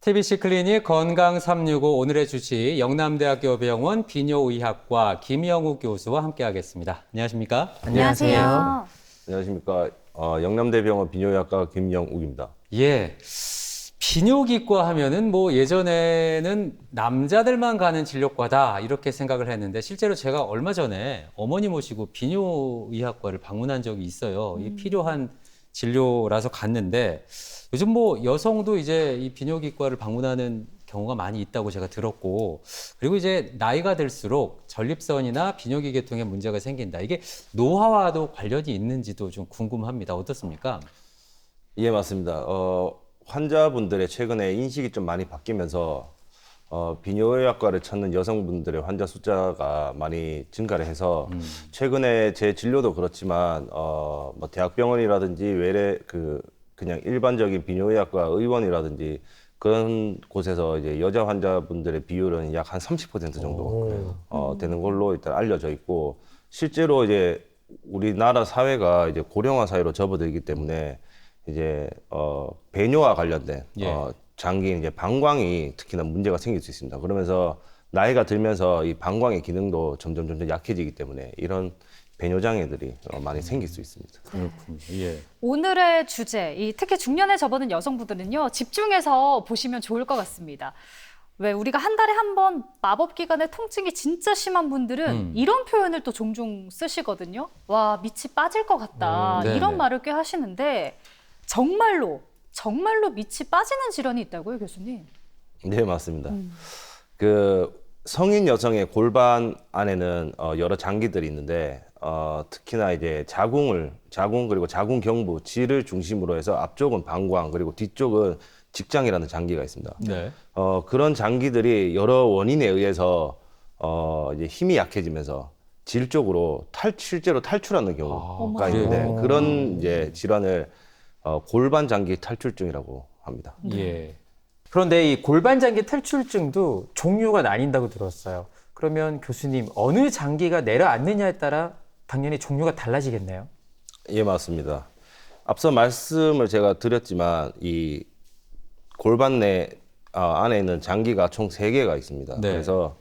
TBC 클리닉 건강 365 오늘의 주치 영남대학교 병원 비뇨의학과 김영욱 교수와 함께하겠습니다. 안녕하십니까? 안녕하세요. 안녕하십니까. 영남대병원 비뇨의학과 김영욱입니다. 예. 비뇨기과 하면은 뭐 예전에는 남자들만 가는 진료과다 이렇게 생각을 했는데 실제로 제가 얼마 전에 어머니 모시고 비뇨의학과를 방문한 적이 있어요. 이 필요한 진료라서 갔는데 요즘 뭐 여성도 이제 이 비뇨기과를 방문하는 경우가 많이 있다고 제가 들었고, 그리고 이제 나이가 들수록 전립선이나 비뇨기 계통에 문제가 생긴다. 이게 노화와도 관련이 있는지도 좀 궁금합니다. 어떻습니까? 예, 맞습니다. 환자분들의 최근에 인식이 좀 많이 바뀌면서 비뇨의학과를 찾는 여성분들의 환자 숫자가 많이 증가를 해서 최근에 제 진료도 그렇지만 뭐 대학병원이라든지 그냥 일반적인 비뇨의학과 의원이라든지 그런 곳에서 이제 여자 환자분들의 비율은 약 한 30% 정도 되는 걸로 일단 알려져 있고, 실제로 이제 우리나라 사회가 이제 고령화 사회로 접어들기 때문에 이제 배뇨와 관련된 예. 장기인 이제 방광이 특히나 문제가 생길 수 있습니다. 그러면서 나이가 들면서 이 방광의 기능도 점점 약해지기 때문에 이런 배뇨 장애들이 많이 생길 수 있습니다. 그렇군요. 예. 오늘의 주제, 특히 중년에 접어든 여성분들은요, 집중해서 보시면 좋을 것 같습니다. 왜 우리가 한 달에 한 번 마법 기간에 통증이 진짜 심한 분들은 이런 표현을 또 종종 쓰시거든요. 와, 밑이 빠질 것 같다. 네네. 이런 말을 꽤 하시는데 정말로 밑이 빠지는 질환이 있다고요, 교수님? 네, 맞습니다. 그 성인 여성의 골반 안에는 여러 장기들이 있는데 특히나 이제 자궁 그리고 자궁 경부 질을 중심으로 해서 앞쪽은 방광 그리고 뒤쪽은 직장이라는 장기가 있습니다. 네. 그런 장기들이 여러 원인에 의해서 이제 힘이 약해지면서 질 쪽으로 실제로 탈출하는 경우가 있는데, 그래요? 그런 이제 질환을 골반 장기 탈출증이라고 합니다. 예. 그런데 이 골반장기 탈출증도 종류가 나뉜다고 들었어요. 그러면 교수님, 어느 장기가 내려앉느냐에 따라 당연히 종류가 달라지겠네요. 예, 맞습니다. 앞서 말씀을 제가 드렸지만 이 골반 안에 있는 장기가 총 3개가 있습니다. 네. 그래서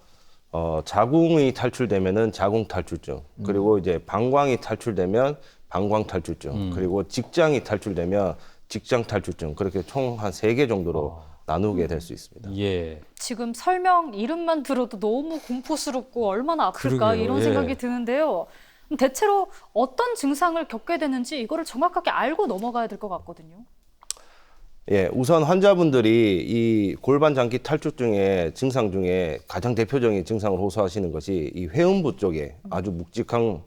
자궁이 탈출되면은 자궁 탈출증, 그리고 이제 방광이 탈출되면 방광 탈출증, 그리고 직장이 탈출되면 직장 탈출증, 그렇게 총 한 3개 정도로 나누게 될 수 있습니다. 예. 지금 설명 이름만 들어도 너무 공포스럽고 얼마나 아플까 그러게요. 이런 예. 생각이 드는데요. 그럼 대체로 어떤 증상을 겪게 되는지 이거를 정확하게 알고 넘어가야 될 것 같거든요. 예, 우선 환자분들이 이 골반 장기 탈출증의 증상 중에 가장 대표적인 증상을 호소하시는 것이 이 회음부 쪽에 아주 묵직한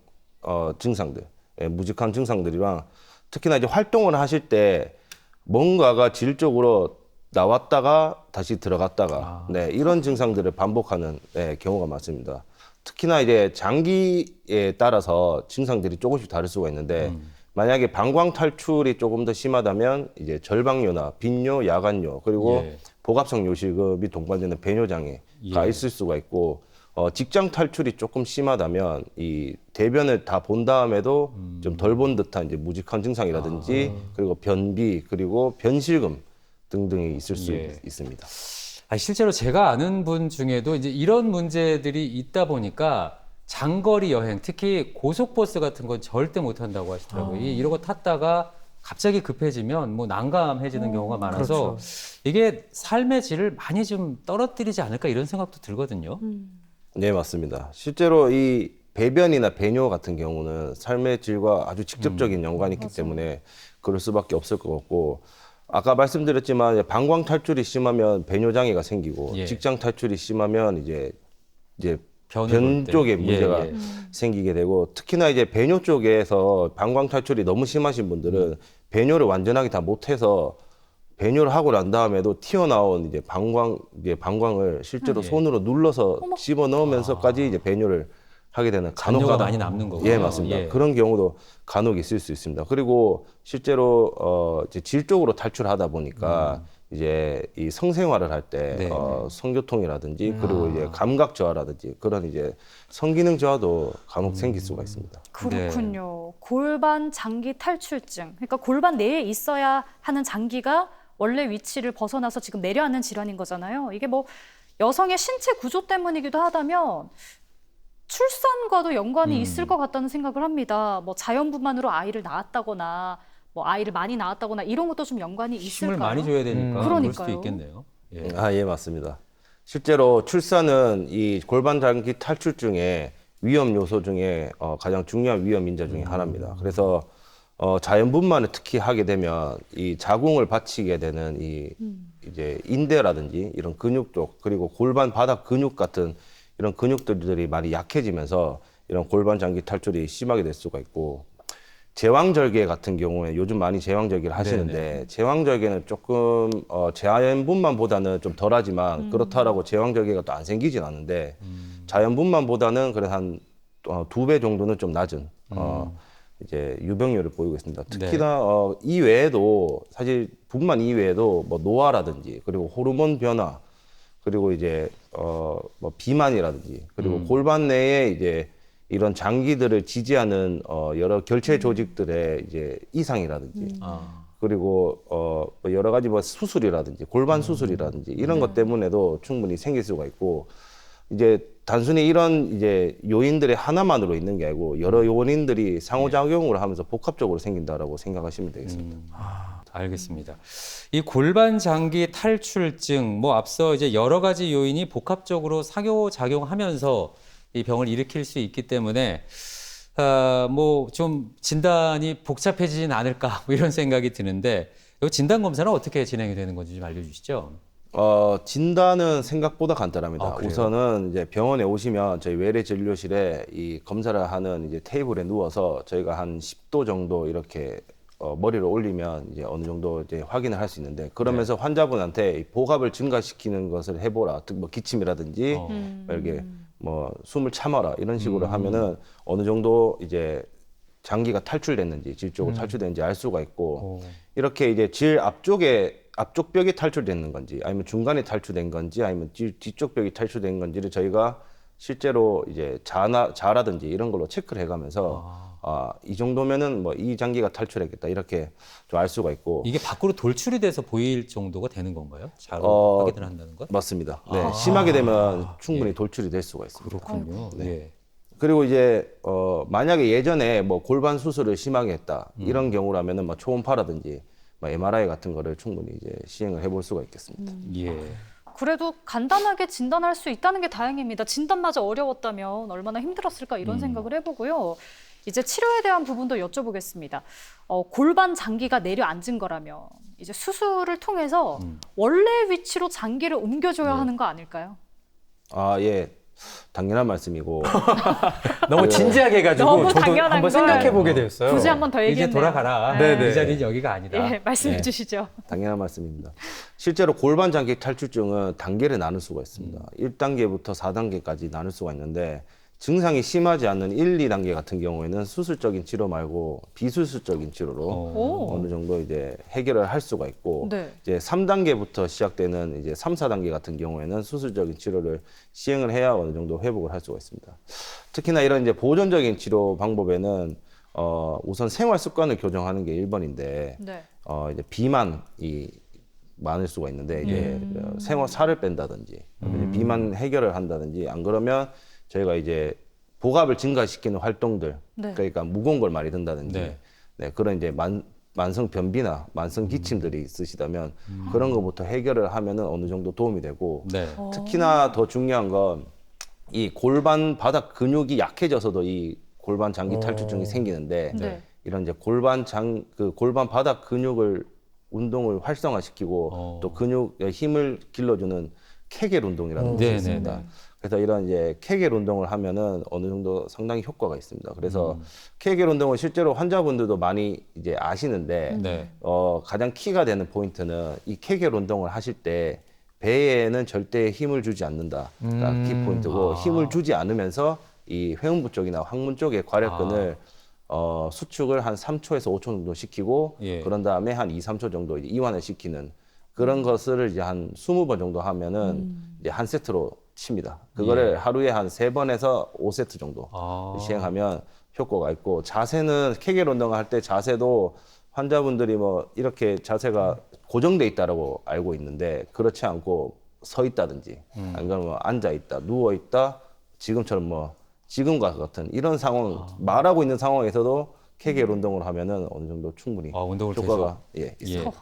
증상들, 무직한 증상들이랑 특히나 이제 활동을 하실 때 뭔가가 질 쪽으로 나왔다가 다시 들어갔다가 이런 증상들을 반복하는 경우가 많습니다. 특히나 이제 장기에 따라서 증상들이 조금씩 다를 수가 있는데 만약에 방광 탈출이 조금 더 심하다면 이제 절방뇨나 빈뇨, 야간뇨, 그리고 예. 복합성 요실금이 동반되는 배뇨 장애가 있을 수가 있고, 직장 탈출이 조금 심하다면 이 대변을 다 본 다음에도 좀 덜 본 듯한 이제 무직한 증상이라든지 그리고 변비 그리고 변실금 등등이 있을 수 예. 있습니다. 실제로 제가 아는 분 중에도 이제 이런 문제들이 있다 보니까 장거리 여행, 특히 고속버스 같은 건 절대 못 한다고 하시더라고요. 이런 거 탔다가 갑자기 급해지면 뭐 난감해지는 경우가 많아서 그렇죠. 이게 삶의 질을 많이 좀 떨어뜨리지 않을까 이런 생각도 들거든요. 네, 맞습니다. 실제로 이 배변이나 배뇨 같은 경우는 삶의 질과 아주 직접적인 연관이 있기 때문에 그럴 수밖에 없을 것 같고, 아까 말씀드렸지만 방광 탈출이 심하면 배뇨 장애가 생기고 예. 직장 탈출이 심하면 이제 변을 변 볼 때. 쪽에 예, 문제가 예. 생기게 되고, 특히나 이제 배뇨 쪽에서 방광 탈출이 너무 심하신 분들은 배뇨를 완전하게 다 못해서 배뇨를 하고 난 다음에도 튀어나온 이제 방광을 실제로 예. 손으로 눌러서 집어 넣으면서까지 이제 배뇨를 하게 되는 잔뇨가 많이 남는 거군요. 예, 맞습니다. 예. 그런 경우도 간혹 있을 수 있습니다. 그리고 실제로 이제 질 쪽으로 탈출하다 보니까 이제 이 성생활을 할 때 네. 성교통이라든지 그리고 이제 감각 저하라든지 그런 이제 성기능 저하도 간혹 생길 수가 있습니다. 그렇군요. 골반 장기 탈출증. 그러니까 골반 내에 있어야 하는 장기가 원래 위치를 벗어나서 지금 내려앉는 질환인 거잖아요. 이게 뭐 여성의 신체 구조 때문이기도 하다면 출산과도 연관이 있을 것 같다는 생각을 합니다. 뭐 자연분만으로 아이를 낳았다거나 뭐 아이를 많이 낳았다거나 이런 것도 좀 연관이 있을까요? 힘을 많이 줘야 되니까 그럴 수도 그러니까요. 있겠네요. 예. 예, 맞습니다. 실제로 출산은 이 골반 장기 탈출증의 위험 요소 중에 가장 중요한 위험 인자 중에 하나입니다. 그래서 자연분만을 특히 하게 되면 이 자궁을 받치게 되는 이제 인대라든지 이런 근육 쪽 그리고 골반 바닥 근육 같은 이런 근육들이 많이 약해지면서 이런 골반 장기 탈출이 심하게 될 수가 있고 제왕절개 같은 경우에 요즘 많이 제왕절개를 하시는데 네네. 제왕절개는 조금 자연분만보다는 좀 덜하지만 그렇다라고 제왕절개가 또 안 생기진 않는데 자연분만보다는 그래도 한 2배 정도는 좀 낮은 이제 유병률을 보이고 있습니다. 특히나 이 외에도 사실 분만 이외에도 뭐 노화라든지 그리고 호르몬 변화 그리고 이제 뭐 비만이라든지 그리고 골반 내에 이제 이런 장기들을 지지하는 여러 결체 조직들의 이제 이상이라든지 그리고 뭐 여러 가지 뭐 수술이라든지 골반 수술이라든지 이런 것 때문에도 충분히 생길 수가 있고 이제 단순히 이런 이제 요인들의 하나만으로 있는 게 아니고 여러 요인들이 상호작용을 하면서 복합적으로 생긴다라고 생각하시면 되겠습니다. 알겠습니다. 이 골반 장기 탈출증 뭐 앞서 이제 여러 가지 요인이 복합적으로 상호작용하면서 이 병을 일으킬 수 있기 때문에 뭐 좀 진단이 복잡해지진 않을까 뭐 이런 생각이 드는데 이 진단 검사는 어떻게 진행이 되는 건지 좀 알려주시죠. 진단은 생각보다 간단합니다. 그래요? 우선은 이제 병원에 오시면 저희 외래 진료실에 이 검사를 하는 이제 테이블에 누워서 저희가 한 10도 정도 이렇게 머리를 올리면 이제 어느 정도 이제 확인을 할 수 있는데 그러면서 환자분한테 이 복압을 증가시키는 것을 해보라. 뭐 기침이라든지 이렇게 뭐 숨을 참아라 이런 식으로 하면은 어느 정도 이제 장기가 탈출됐는지 질 쪽으로 탈출됐는지 알 수가 있고 이렇게 이제 질 앞쪽 벽이 탈출되는 건지 아니면 중간에 탈출된 건지 아니면 뒤쪽 벽이 탈출된 건지를 저희가 실제로 이제 자라든지 이런 걸로 체크를 해가면서 이 정도면은 뭐 이 장기가 탈출했겠다 이렇게 좀 알 수가 있고 이게 밖으로 돌출이 돼서 보일 정도가 되는 건가요? 자로 확인을 한다는 건? 맞습니다. 네, 심하게 되면 충분히 돌출이 될 수가 있습니다. 그렇군요. 예. 그리고 이제 만약에 예전에 뭐 골반 수술을 심하게 했다 이런 경우라면은 뭐 초음파라든지 뭐 MRI 같은 거를 충분히 이제 시행을 해볼 수가 있겠습니다. 예. 그래도 간단하게 진단할 수 있다는 게 다행입니다. 진단마저 어려웠다면 얼마나 힘들었을까 이런 생각을 해보고요. 이제 치료에 대한 부분도 여쭤보겠습니다. 골반 장기가 내려앉은 거라면 이제 수술을 통해서 원래 위치로 장기를 옮겨줘야 하는 거 아닐까요? 예. 당연한 말씀이고 너무 진지하게 해가지고 너무 저도 당연한 한번 걸 생각해보게 되었어요. 굳이 한번 더 이제 얘기했네요. 돌아가라. 네네. 이 자리는 여기가 아니다. 예, 말씀해 네. 주시죠. 당연한 말씀입니다. 실제로 골반 장기 탈출증은 단계를 나눌 수가 있습니다. 1단계부터 4단계까지 나눌 수가 있는데 증상이 심하지 않는 1, 2단계 같은 경우에는 수술적인 치료 말고 비수술적인 치료로 오. 어느 정도 이제 해결을 할 수가 있고 네. 이제 3단계부터 시작되는 이제 3, 4단계 같은 경우에는 수술적인 치료를 시행을 해야 어느 정도 회복을 할 수가 있습니다. 특히나 이런 이제 보존적인 치료 방법에는 우선 생활 습관을 교정하는 게 1번인데 네. 이제 비만이 많을 수가 있는데 이제 살을 뺀다든지 이제 비만 해결을 한다든지 안 그러면 저희가 이제 복압을 증가시키는 활동들 네. 그러니까 무거운 걸 많이 든다든지 네. 네, 그런 이제 만성 변비나 만성 기침들이 있으시다면 그런 것부터 해결을 하면은 어느 정도 도움이 되고 네. 특히나 더 중요한 건 이 골반 바닥 근육이 약해져서도 이 골반 장기 탈출증이 생기는데 네. 이런 이제 골반 바닥 근육을 운동을 활성화시키고 또 근육에 힘을 길러주는 케겔 운동이라는 것이 네네네. 있습니다. 그래서 이런 이제 케겔 운동을 하면은 어느 정도 상당히 효과가 있습니다. 그래서 케겔 운동은 실제로 환자분들도 많이 이제 아시는데 네. 가장 키가 되는 포인트는 이 케겔 운동을 하실 때 배에는 절대 힘을 주지 않는다가 키 포인트고 힘을 주지 않으면서 이 회음부 쪽이나 항문 쪽의 괄약근을 수축을 한 3초에서 5초 정도 시키고 예. 그런 다음에 한 2, 3초 정도 이제 이완을 시키는 그런 것을 이제 한 20번 정도 하면은 이제 한 세트로 칩니다. 그거를 하루에 한 3번에서 5세트 정도 시행하면 효과가 있고 자세는 케겔 운동을 할 때 자세도 환자분들이 뭐 이렇게 자세가 고정돼 있다라고 알고 있는데 그렇지 않고 서 있다든지 아니면 뭐 앉아 있다, 누워 있다, 지금처럼 뭐 지금과 같은 이런 상황 말하고 있는 상황에서도 케겔 운동을 하면은 어느 정도 충분히 운동을 효과가 있어요.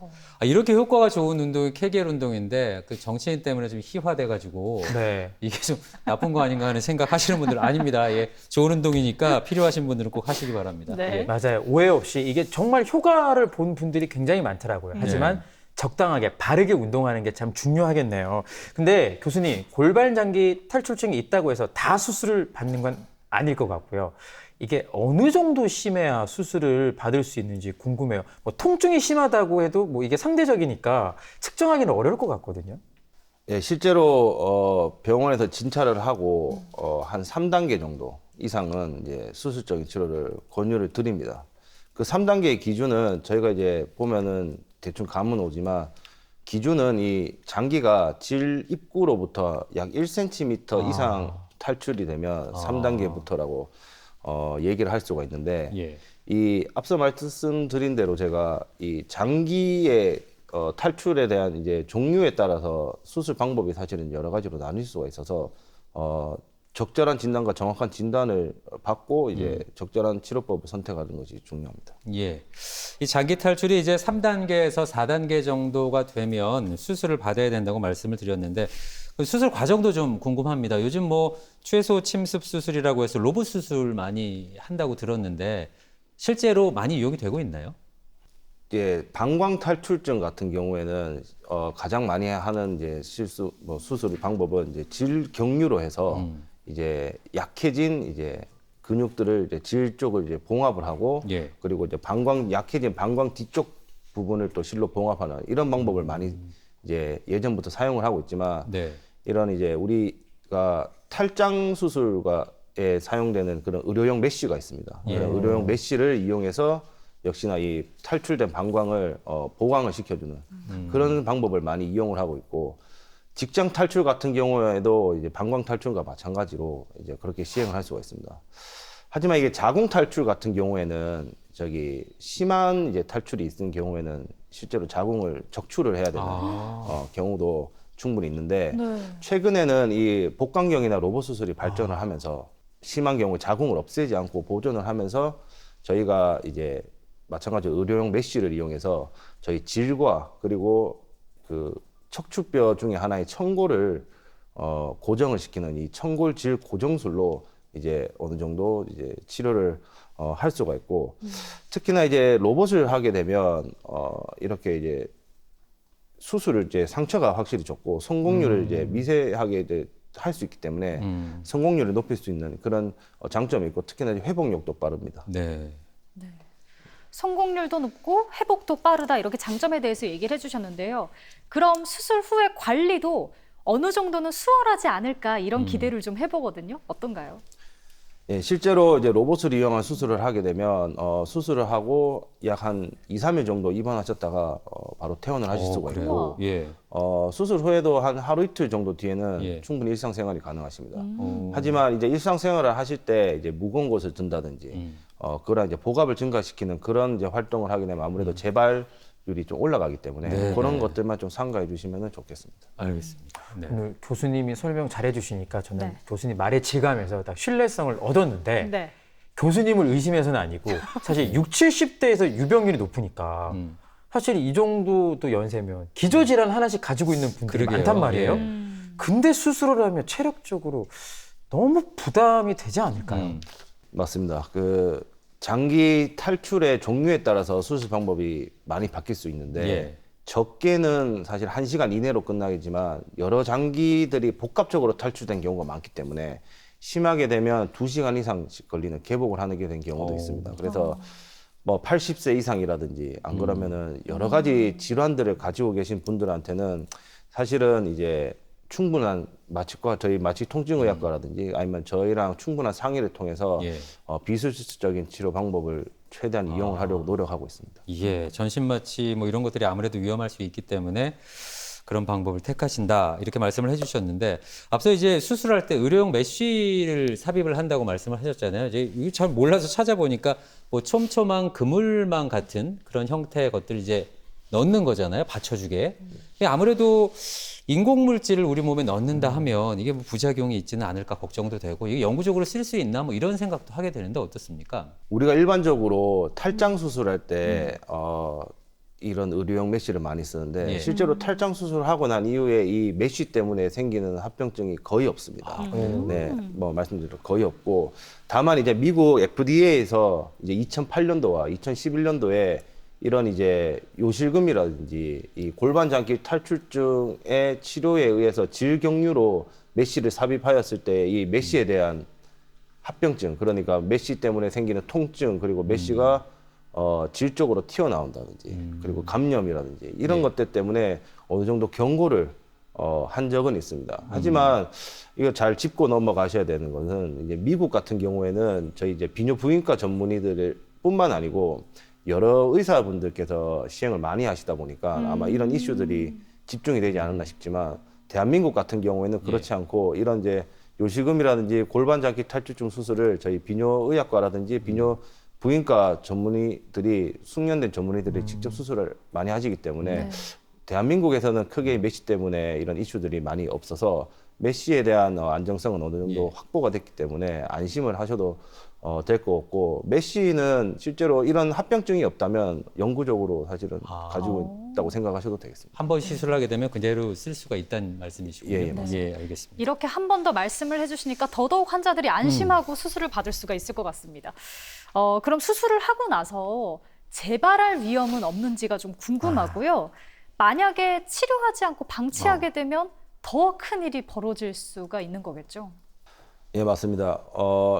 예. 이렇게 효과가 좋은 운동이 케겔 운동인데 그 정치인 때문에 좀 희화돼가지고 네. 이게 좀 나쁜 거 아닌가 하는 생각하시는 분들은 아닙니다. 예, 좋은 운동이니까 필요하신 분들은 꼭 하시기 바랍니다. 네. 예. 맞아요. 오해 없이 이게 정말 효과를 본 분들이 굉장히 많더라고요. 하지만 적당하게 바르게 운동하는 게 참 중요하겠네요. 근데 교수님, 골반 장기 탈출증이 있다고 해서 다 수술을 받는 건 아닐 것 같고요. 이게 어느 정도 심해야 수술을 받을 수 있는지 궁금해요. 뭐 통증이 심하다고 해도 뭐 이게 상대적이니까 측정하기는 어려울 것 같거든요. 예, 실제로 병원에서 진찰을 하고 한 3단계 정도 이상은 이제 수술적인 치료를 권유를 드립니다. 그 3단계의 기준은 저희가 이제 보면은 대충 감은 오지만 기준은 이 장기가 질 입구로부터 약 1cm 이상 탈출이 되면 3단계부터라고 얘기를 할 수가 있는데 예. 이 앞서 말씀드린 대로 제가 이 장기의 탈출에 대한 이제 종류에 따라서 수술 방법이 사실은 여러 가지로 나뉠 수가 있어서 적절한 진단과 정확한 진단을 받고 이제 적절한 치료법을 선택하는 것이 중요합니다. 예. 이 장기 탈출이 이제 3단계에서 4단계 정도가 되면 수술을 받아야 된다고 말씀을 드렸는데 그 수술 과정도 좀 궁금합니다. 요즘 뭐 최소 침습 수술이라고 해서 로봇 수술 많이 한다고 들었는데 실제로 많이 이용이 되고 있나요? 이제 방광 탈출증 같은 경우에는 가장 많이 하는 이제 수술 방법은 이제 질 경유로 해서 이제 약해진 이제 근육들을 이제 질 쪽을 이제 봉합을 하고 예. 그리고 이제 약해진 방광 뒤쪽 부분을 또 실로 봉합하는 이런 방법을 많이 이제 예전부터 사용을 하고 있지만 네. 이런 이제 우리가 탈장 수술에 사용되는 그런 의료용 메쉬가 있습니다. 그런 의료용 메쉬를 이용해서 역시나 이 탈출된 방광을 보강을 시켜주는 그런 방법을 많이 이용을 하고 있고 직장 탈출 같은 경우에도 이제 방광 탈출과 마찬가지로 이제 그렇게 시행을 할 수가 있습니다. 하지만 이게 자궁 탈출 같은 경우에는 심한 이제 탈출이 있는 경우에는 실제로 자궁을 적출을 해야 되는 경우도 충분히 있는데 최근에는 이 복강경이나 로봇 수술이 발전을 하면서 심한 경우 자궁을 없애지 않고 보존을 하면서 저희가 이제 마찬가지로 의료용 메쉬를 이용해서 저희 질과 그리고 그 척추뼈 중에 하나의 청골을 고정을 시키는 이 청골 질 고정술로 이제 어느 정도 이제 치료를 할 수가 있고 특히나 이제 로봇을 하게 되면 이렇게 이제 수술을 이제 상처가 확실히 적고 성공률을 이제 미세하게 할 수 있기 때문에 성공률을 높일 수 있는 그런 장점이 있고 특히나 이제 회복력도 빠릅니다. 네. 성공률도 높고 회복도 빠르다 이렇게 장점에 대해서 얘기를 해주셨는데요. 그럼 수술 후의 관리도 어느 정도는 수월하지 않을까 이런 기대를 좀 해보거든요. 어떤가요? 예, 실제로 이제 로봇을 이용한 수술을 하게 되면 수술을 하고 약 한 2, 3일 정도 입원하셨다가 바로 퇴원을 하실 수가 있고 예. 수술 후에도 한 하루 이틀 정도 뒤에는 예. 충분히 일상생활이 가능하십니다. 하지만 이제 일상생활을 하실 때 이제 무거운 것을 든다든지 그런 이제 복압을 증가시키는 그런 이제 활동을 하게 되면 아무래도 재발률이 좀 올라가기 때문에 네, 그런 네. 것들만 좀 삼가해 주시면 좋겠습니다. 알겠습니다. 네. 오늘 교수님이 설명 잘해 주시니까 저는 네. 교수님 말의 질감에서 딱 신뢰성을 얻었는데 네. 교수님을 의심해서는 아니고 사실 60, 70대에서 유병률이 높으니까 사실 이 정도도 연세면 기저질환 하나씩 가지고 있는 분들이 그러게요. 많단 말이에요. 예. 근데 수술을 하면 체력적으로 너무 부담이 되지 않을까요? 맞습니다. 그 장기 탈출의 종류에 따라서 수술 방법이 많이 바뀔 수 있는데 예. 적게는 사실 1시간 이내로 끝나겠지만 여러 장기들이 복합적으로 탈출된 경우가 많기 때문에 심하게 되면 2시간 이상씩 걸리는 개복을 하게 된 경우도 있습니다. 그래서 뭐 80세 이상이라든지 안 그러면은 여러 가지 질환들을 가지고 계신 분들한테는 사실은 이제 충분한 저희 마취 통증의학과라든지 아니면 저희랑 충분한 상의를 통해서 예. 비수술적인 치료 방법을 최대한 이용을 하려고 노력하고 있습니다. 예, 전신마취 뭐 이런 것들이 아무래도 위험할 수 있기 때문에 그런 방법을 택하신다 이렇게 말씀을 해주셨는데 앞서 이제 수술할 때 의료용 메쉬를 삽입을 한다고 말씀을 하셨잖아요. 이제 이거 잘 몰라서 찾아보니까 뭐 촘촘한 그물망 같은 그런 형태의 것들 이제 넣는 거잖아요. 받쳐주게. 아무래도 인공물질을 우리 몸에 넣는다 하면 이게 뭐 부작용이 있지는 않을까 걱정도 되고 이게 영구적으로 쓸 수 있나 뭐 이런 생각도 하게 되는데 어떻습니까? 우리가 일반적으로 탈장 수술할 때 이런 의료용 메쉬를 많이 쓰는데 예. 실제로 탈장 수술하고 난 이후에 이 메쉬 때문에 생기는 합병증이 거의 없습니다. 네, 뭐 말씀드린 거의 없고 다만 이제 미국 FDA에서 이제 2008년도와 2011년도에 이런 이제 요실금이라든지 이 골반 장기 탈출증의 치료에 의해서 질경류로 메쉬를 삽입하였을 때 이 메쉬에 대한 합병증, 그러니까 메쉬 때문에 생기는 통증, 그리고 메쉬가 질적으로 튀어나온다든지 그리고 감염이라든지 이런 것들 때문에 어느 정도 경고를 한 적은 있습니다. 하지만 이거 잘 짚고 넘어가셔야 되는 것은 이제 미국 같은 경우에는 저희 이제 비뇨 부인과 전문의들 뿐만 아니고 여러 의사분들께서 시행을 많이 하시다 보니까 아마 이런 이슈들이 집중이 되지 않았나 싶지만 대한민국 같은 경우에는 그렇지 않고 이런 이제 요실금이라든지 골반 장기 탈출증 수술을 저희 비뇨의학과라든지 비뇨 부인과 전문의들이 숙련된 전문의들이 직접 수술을 많이 하시기 때문에 대한민국에서는 크게 메쉬 때문에 이런 이슈들이 많이 없어서 메쉬에 대한 안정성은 어느 정도 확보가 됐기 때문에 안심을 하셔도 될 것 같고 메쉬는 실제로 이런 합병증이 없다면 영구적으로 사실은 가지고 있다고 생각하셔도 되겠습니다. 한 번 시술을 하게 되면 그대로 쓸 수가 있다는 말씀이시군요. 예, 맞습니다. 예, 알겠습니다. 이렇게 한 번 더 말씀을 해주시니까 더더욱 환자들이 안심하고 수술을 받을 수가 있을 것 같습니다. 그럼 수술을 하고 나서 재발할 위험은 없는지가 좀 궁금하고요. 만약에 치료하지 않고 방치하게 되면 더 큰 일이 벌어질 수가 있는 거겠죠? 예, 맞습니다.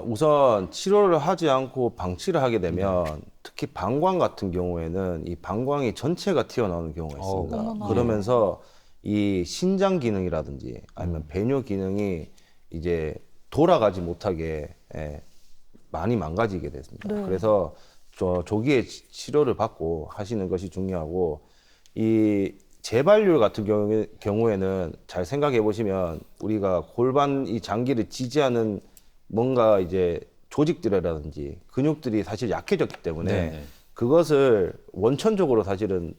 우선 치료를 하지 않고 방치를 하게 되면 특히 방광 같은 경우에는 이 방광이 전체가 튀어나오는 경우가 있습니다. 어머나. 그러면서 이 신장 기능이라든지 아니면 배뇨 기능이 이제 돌아가지 못하게 많이 망가지게 됐습니다. 네. 그래서 조기에 치료를 받고 하시는 것이 중요하고 이 재발률 같은 경우에는 잘 생각해 보시면 우리가 골반 이 장기를 지지하는 뭔가 이제 조직들이라든지 근육들이 사실 약해졌기 때문에 네네. 그것을 원천적으로 사실은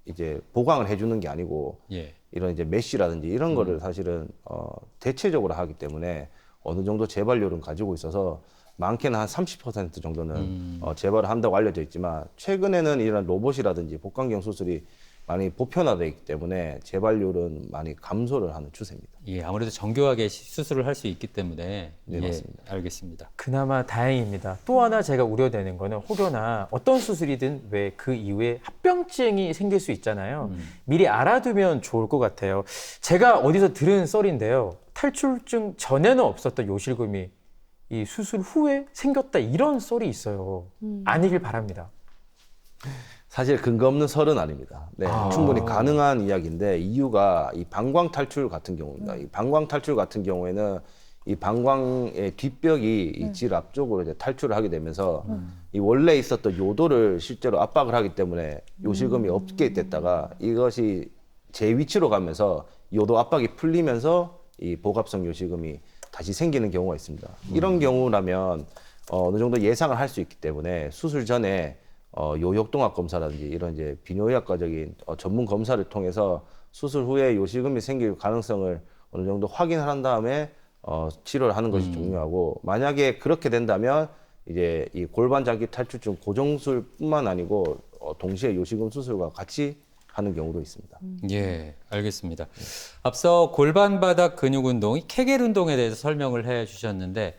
이제 보강을 해주는 게 아니고 예. 이런 이제 메쉬라든지 이런 거를 사실은 대체적으로 하기 때문에 어느 정도 재발률은 가지고 있어서 많게는 한 30% 정도는 재발을 한다고 알려져 있지만 최근에는 이런 로봇이라든지 복강경 수술이 많이 보편화되어 있기 때문에 재발률은 많이 감소를 하는 추세입니다. 예, 아무래도 정교하게 수술을 할 수 있기 때문에 네, 맞습니다. 알겠습니다. 그나마 다행입니다. 또 하나 제가 우려되는 거는 혹여나 어떤 수술이든 왜 그 이후에 합병증이 생길 수 있잖아요. 미리 알아두면 좋을 것 같아요. 제가 어디서 들은 썰인데요. 탈출증 전에는 없었던 요실금이 이 수술 후에 생겼다 이런 썰이 있어요. 아니길 바랍니다. 사실 근거 없는 설은 아닙니다. 네, 충분히 가능한 이야기인데 이유가 이 방광 탈출 같은 경우입니다. 이 방광 탈출 같은 경우에는 이 방광의 뒷벽이 이 질 앞쪽으로 이제 탈출을 하게 되면서 이 원래 있었던 요도를 실제로 압박을 하기 때문에 요실금이 없게 됐다가 이것이 제 위치로 가면서 요도 압박이 풀리면서 이 복압성 요실금이 다시 생기는 경우가 있습니다. 이런 경우라면 어느 정도 예상을 할 수 있기 때문에 수술 전에 요역동학 검사라든지 이런 이제 비뇨의학과적인 전문 검사를 통해서 수술 후에 요실금이 생길 가능성을 어느 정도 확인을 한 다음에 치료를 하는 것이 중요하고 만약에 그렇게 된다면 이제 이 골반 장기 탈출증 고정술뿐만 아니고 동시에 요실금 수술과 같이 하는 경우도 있습니다. 예, 알겠습니다. 앞서 골반 바닥 근육 운동, 케겔 운동에 대해서 설명을 해 주셨는데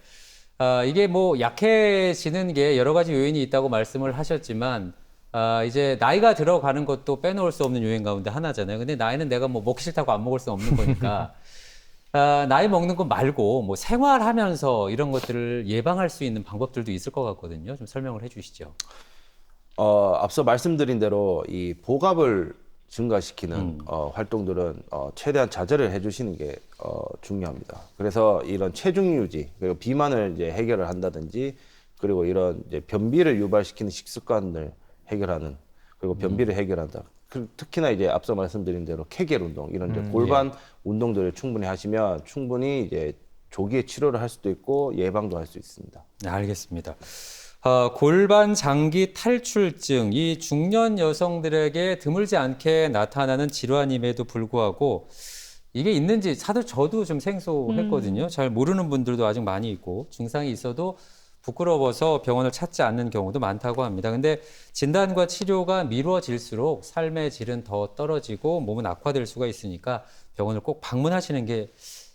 이게 뭐 약해지는 게 여러 가지 요인이 있다고 말씀을 하셨지만 이제 나이가 들어가는 것도 빼놓을 수 없는 요인 가운데 하나잖아요. 근데 나이는 내가 뭐 먹기 싫다고 안 먹을 수 없는 거니까 나이 먹는 거 말고 뭐 생활하면서 이런 것들을 예방할 수 있는 방법들도 있을 것 같거든요. 좀 설명을 해 주시죠. 앞서 말씀드린 대로 이 복압을 증가시키는 활동들은 최대한 자제를 해주시는 게 중요합니다. 그래서 이런 체중 유지 그리고 비만을 이제 해결을 한다든지 그리고 이런 이제 변비를 유발시키는 식습관을 해결하는 그리고 변비를 해결한다. 특히나 이제 앞서 말씀드린 대로 케겔 운동 이런 이제 골반 운동들을 충분히 하시면 충분히 이제 조기에 치료를 할 수도 있고 예방도 할 수 있습니다. 네, 알겠습니다. 골반 장기 탈출증, 이 중년 여성들에게 드물지 않게 나타나는 질환임에도 불구하고 이게 있는지 사실 저도 좀 생소했거든요. 잘 모르는 분들도 아직 많이 있고 증상이 있어도 부끄러워서 병원을 찾지 않는 경우도 많다고 합니다. 근데 진단과 치료가 미뤄질수록 삶의 질은 더 떨어지고 몸은 악화될 수가 있으니까 병원을 꼭 방문하시는 게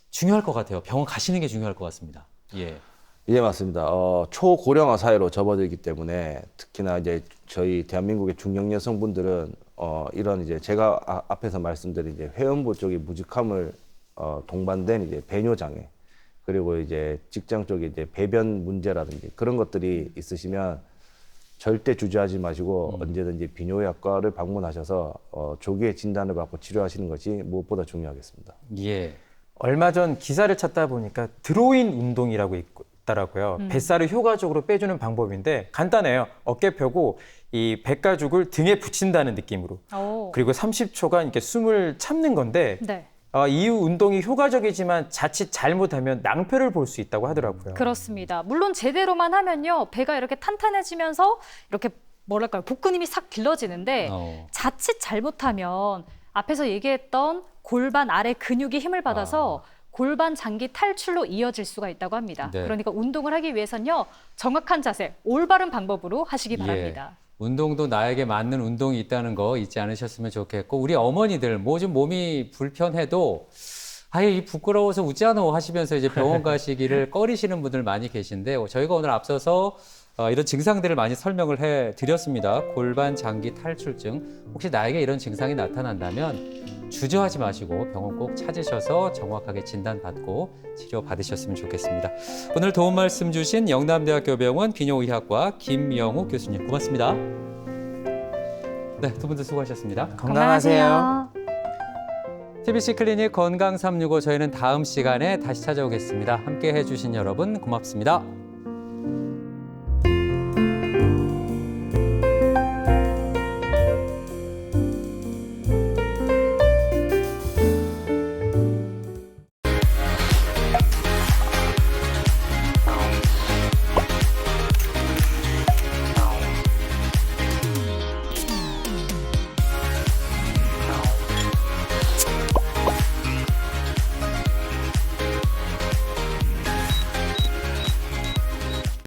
중요할 것 같아요. 병원 가시는 게 중요할 것 같습니다. 예. 예, 맞습니다. 초고령화 사회로 접어들기 때문에 특히나 이제 저희 대한민국의 중년 여성분들은 이런 이제 제가 앞에서 말씀드린 이제 회음부 쪽의 무직함을 동반된 이제 배뇨 장애 그리고 이제 직장 쪽에 이제 배변 문제라든지 그런 것들이 있으시면 절대 주저하지 마시고 언제든지 비뇨의학과를 방문하셔서 조기에 진단을 받고 치료하시는 것이 무엇보다 중요하겠습니다. 예. 얼마 전 기사를 찾다 보니까 드로인 운동이라고 있더라고요. 뱃살을 효과적으로 빼주는 방법인데 간단해요. 어깨 펴고 이 백가죽을 등에 붙인다는 느낌으로. 오. 그리고 30초간 이렇게 숨을 참는 건데 네. 이 운동이 효과적이지만 자칫 잘못하면 낭패를 볼 수 있다고 하더라고요. 그렇습니다. 물론 제대로만 하면요. 배가 이렇게 탄탄해지면서 이렇게 뭐랄까요. 복근힘이 싹 길러지는데 자칫 잘못하면 앞에서 얘기했던 골반 아래 근육이 힘을 받아서 골반 장기 탈출로 이어질 수가 있다고 합니다. 네. 그러니까 운동을 하기 위해선요. 정확한 자세, 올바른 방법으로 하시기 바랍니다. 운동도 나에게 맞는 운동이 있다는 거 잊지 않으셨으면 좋겠고 우리 어머니들 뭐 좀 몸이 불편해도 아예 이 부끄러워서 웃지 않아 하시면서 이제 병원 가시기를 꺼리시는 분들 많이 계신데 저희가 오늘 앞서서 이런 증상들을 많이 설명을 해드렸습니다. 골반 장기 탈출증. 혹시 나에게 이런 증상이 나타난다면 주저하지 마시고 병원 꼭 찾으셔서 정확하게 진단받고 치료받으셨으면 좋겠습니다. 오늘 도움 말씀 주신 영남대학교 병원 비뇨의학과 김영욱 교수님 고맙습니다. 네, 두 분도 수고하셨습니다. 건강하세요. TBC 클리닉 건강 365 저희는 다음 시간에 다시 찾아오겠습니다. 함께 해주신 여러분 고맙습니다.